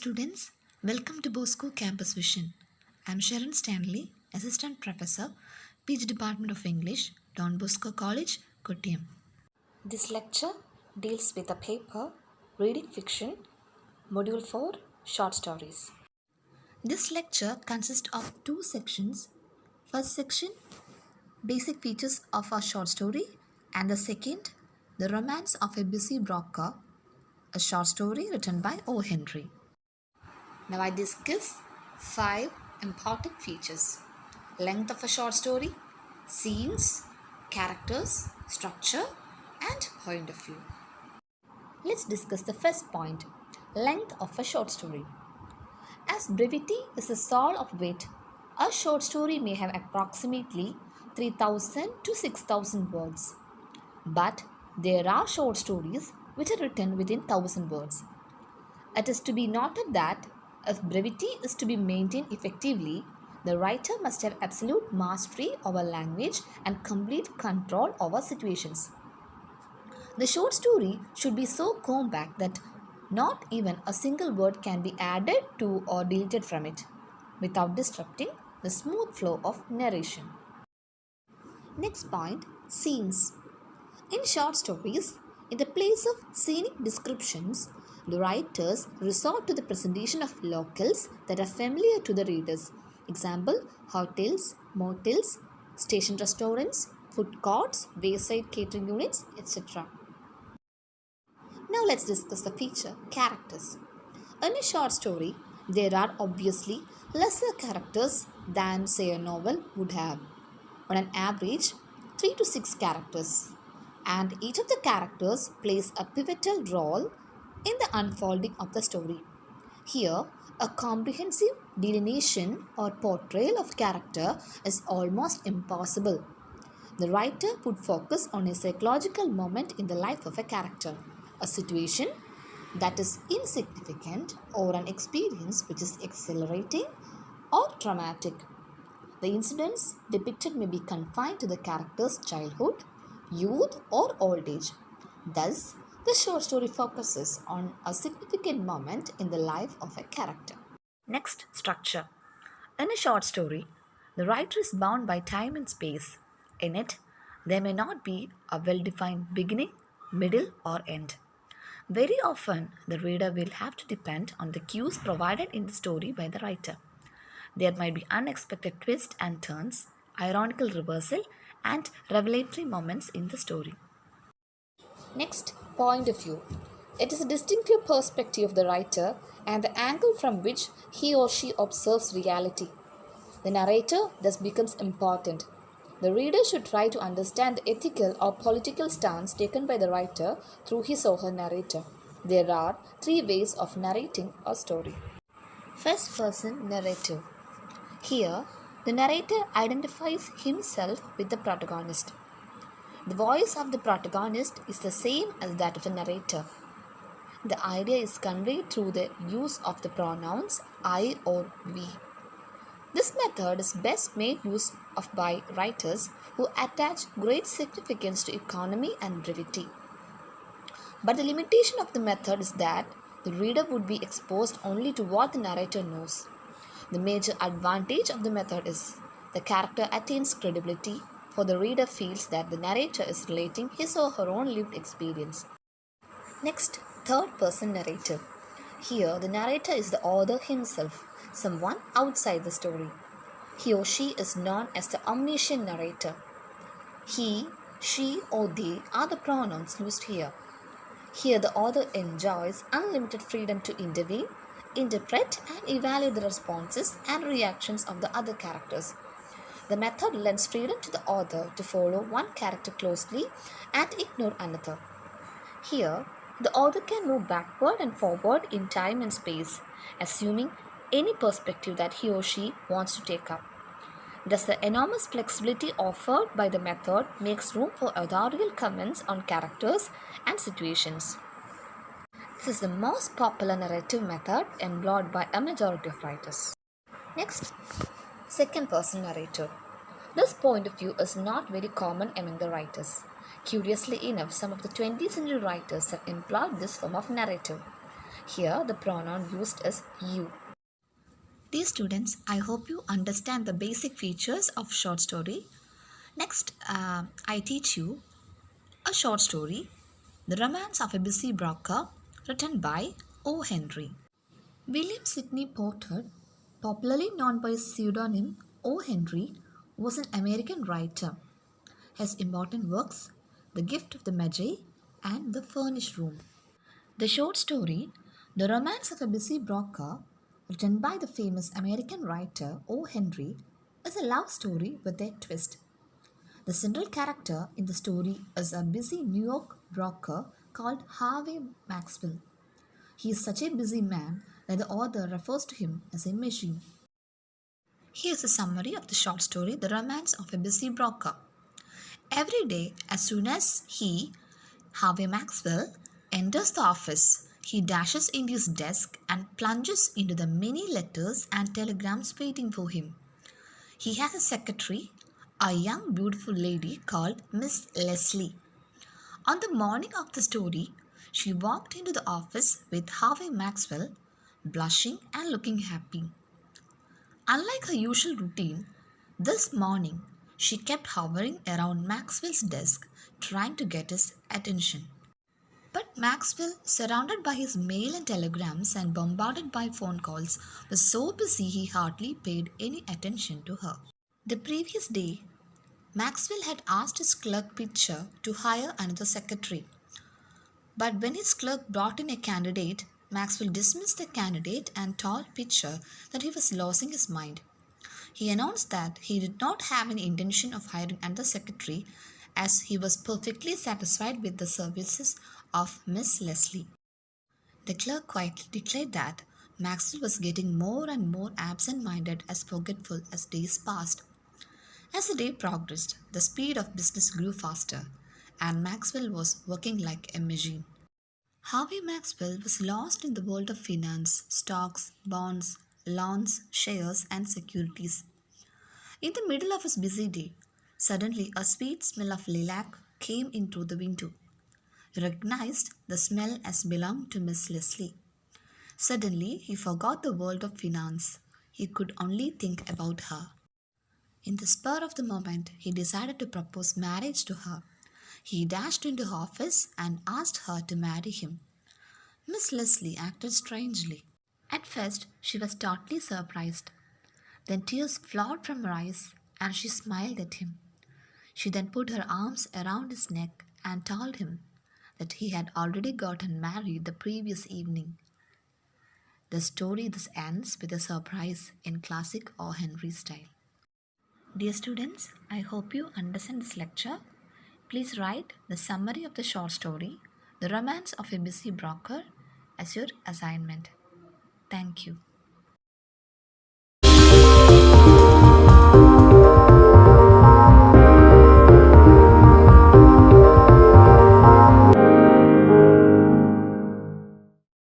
students, welcome to Bosco Campus Vision. I'm Sharon Stanley, Assistant Professor, PG Department of English, Don Bosco College, Kottayam. This lecture deals with the paper Reading Fiction, Module 4, Short Stories. This lecture consists of two sections. First section, Basic Features of a Short Story, and the second, The Romance of a Busy Broker, a short story written by O. Henry. Now I discuss 5 important features: length of a short story, scenes, characters, structure, and point of view. Let's discuss the first point, length of a short story. As brevity is the soul of wit, a short story may have approximately 3,000 to 6,000 words. But there are short stories which are written within 1,000 words. It is to be noted that if brevity is to be maintained effectively, the writer must have absolute mastery over language and complete control over situations. The short story should be so compact that not even a single word can be added to or deleted from it without disrupting the smooth flow of narration. Next point, scenes. In short stories, in the place of scenic descriptions, the writers resort to the presentation of locales that are familiar to the readers. Example, hotels, motels, station restaurants, food courts, wayside catering units, etc. Now let's discuss the feature, characters. In a short story, there are obviously lesser characters than, say, a novel would have. On an average, 3 to 6 characters. And each of the characters plays a pivotal role in the unfolding of the story. Here, a comprehensive delineation or portrayal of character is almost impossible. The writer would focus on a psychological moment in the life of a character, a situation that is insignificant or an experience which is exhilarating or traumatic. The incidents depicted may be confined to the character's childhood, youth, or old age. Thus, the short story focuses on a significant moment in the life of a character. Next, structure. In a short story, the writer is bound by time and space. In it, there may not be a well-defined beginning, middle, or end. Very often, the reader will have to depend on the cues provided in the story by the writer. There might be unexpected twists and turns, ironical reversal, and revelatory moments in the story. Next, point of view. It is a distinctive perspective of the writer and the angle from which he or she observes reality. The narrator thus becomes important. The reader should try to understand the ethical or political stance taken by the writer through his or her narrator. There are 3 ways of narrating a story. First person narrative. Here, the narrator identifies himself with the protagonist. The voice of the protagonist is the same as that of the narrator. The idea is conveyed through the use of the pronouns I or we. This method is best made use of by writers who attach great significance to economy and brevity. But the limitation of the method is that the reader would be exposed only to what the narrator knows. The major advantage of the method is the character attains credibility, for the reader feels that the narrator is relating his or her own lived experience. Next, third person narrative. Here, the narrator is the author himself, someone outside the story. He or she is known as the omniscient narrator. He, she, or they are the pronouns used here. Here, the author enjoys unlimited freedom to intervene, interpret, and evaluate the responses and reactions of the other characters. The method lends freedom to the author to follow one character closely and ignore another. Here, the author can move backward and forward in time and space, assuming any perspective that he or she wants to take up. Thus, the enormous flexibility offered by the method makes room for authorial comments on characters and situations. This is the most popular narrative method employed by a majority of writers. Next, second person narrator. This point of view is not very common among the writers. Curiously enough, some of the 20th century writers have employed this form of narrative. Here, the pronoun used is you. Dear students, I hope you understand the basic features of short story. Next, I teach you a short story, The Romance of a Busy Broker, written by O. Henry. William Sidney Porter, popularly known by his pseudonym O. Henry, was an American writer. His important works, The Gift of the Magi and The Furnished Room. The short story, The Romance of a Busy Broker, written by the famous American writer O. Henry, is a love story with a twist. The central character in the story is a busy New York broker called Harvey Maxwell. He is such a busy man that the author refers to him as a machine. Here's a summary of the short story The Romance of a Busy Broker. Every day, as soon as Harvey Maxwell, enters the office, he dashes into his desk and plunges into the many letters and telegrams waiting for him. He has a secretary, a young beautiful lady called Miss Leslie. On the morning of the story, she walked into the office with Harvey Maxwell, blushing and looking happy. Unlike her usual routine, this morning she kept hovering around Maxwell's desk, trying to get his attention. But Maxwell, surrounded by his mail and telegrams and bombarded by phone calls, was so busy he hardly paid any attention to her. The previous day, Maxwell had asked his clerk Pitcher to hire another secretary. But when his clerk brought in a candidate, Maxwell dismissed the candidate and told Pitcher that he was losing his mind. He announced that he did not have any intention of hiring another secretary as he was perfectly satisfied with the services of Miss Leslie. The clerk quietly declared that Maxwell was getting more and more absent-minded as forgetful as days passed. As the day progressed, the speed of business grew faster, and Maxwell was working like a machine. Harvey Maxwell was lost in the world of finance, stocks, bonds, loans, shares, and securities. In the middle of his busy day, suddenly a sweet smell of lilac came in through the window. He recognized the smell as belonged to Miss Leslie. Suddenly, he forgot the world of finance. He could only think about her. In the spur of the moment, he decided to propose marriage to her. He dashed into her office and asked her to marry him. Miss Leslie acted strangely. At first, she was totally surprised. Then tears flowed from her eyes and she smiled at him. She then put her arms around his neck and told him that he had already gotten married the previous evening. The story thus ends with a surprise in classic O. Henry style. Dear students, I hope you understand this lecture. Please write the summary of the short story, The Romance of a Busy Broker, as your assignment. Thank you.